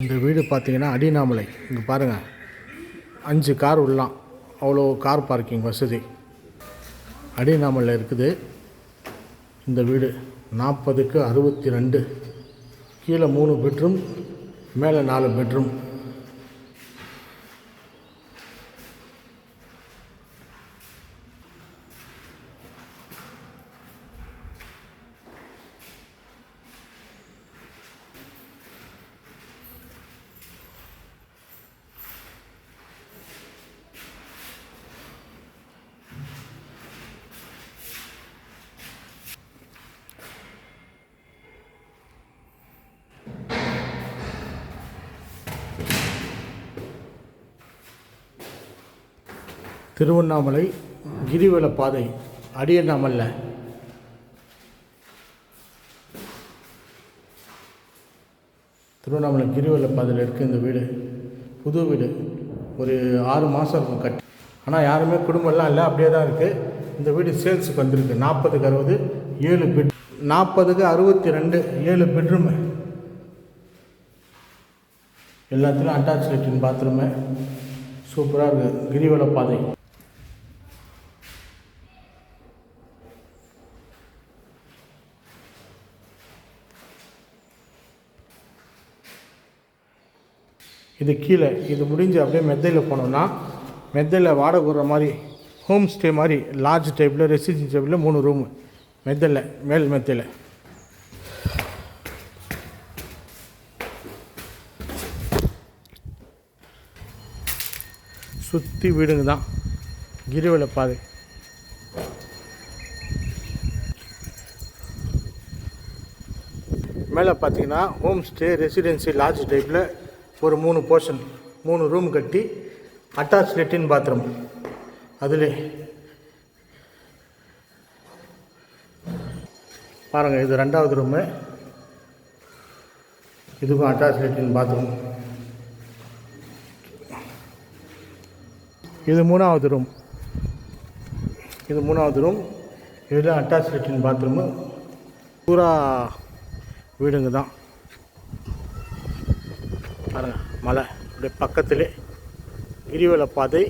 இந்த வீடு பார்த்தீங்கன்னா அடிநாமலை. இங்கே பாருங்கள், 5 கார் உள்ளலாம், அவ்வளோ கார் பார்க்கிங் வசதி அடிநாமலையில் இருக்குது. இந்த வீடு 40க்கு 62, கீழே 3 பெட்ரூம், மேலே 4 பெட்ரூம். திருவண்ணாமலை கிரிவல பாதை, அடியண்ணாமலை. திருவண்ணாமலை கிரிவல பாதையில் இருக்குது இந்த வீடு. புது வீடு, ஒரு 6 மாதம் இருக்கும் கட்டி. ஆனால் யாருமே குடும்பம்லாம் இல்லை, அப்படியே தான் இருக்குது. இந்த வீடு சேல்ஸுக்கு வந்திருக்கு. 40க்கு 60, 7 பெட். 40க்கு 62, 7 பெட்ரூமு. எல்லாத்துலேயும் அட்டாச் லெட்டின் பாத்ரூமு. சூப்பராக இருக்குது கிரிவல பாதை. இது கீழே, இது முடிஞ்சு அப்படியே மெத்தையில் போனோம்னா, மெத்தையில் வாடகை விடுற மாதிரி ஹோம் ஸ்டே மாதிரி லார்ஜ் டைப்பில் ரெசிடென்சி டைப்பில் 3 ரூமு மெத்தையில், மேல் மெத்தையில். சுற்றி வீடுங்க தான், கிரிவல பாதை. மேலே பார்த்தீங்கன்னா ஹோம் ஸ்டே ரெசிடென்சி லார்ஜ் டைப்பில் ஒரு 3 போர்ஷன், 3 ரூம் கட்டி அட்டாச் லெட்டின் பாத்ரூம். அதில் பாருங்கள், இது 2வது ரூமு. இதுக்கும் அட்டாச் லெட்டின் பாத்ரூம். இது 3வது ரூம். இது 3வது ரூம். இதில் அட்டாச் லெட்டின் பாத்ரூமு. பூரா வீடுங்க தான். பாருங்கள், மலை அப்படியே பக்கத்திலே கிரிவல பாதை.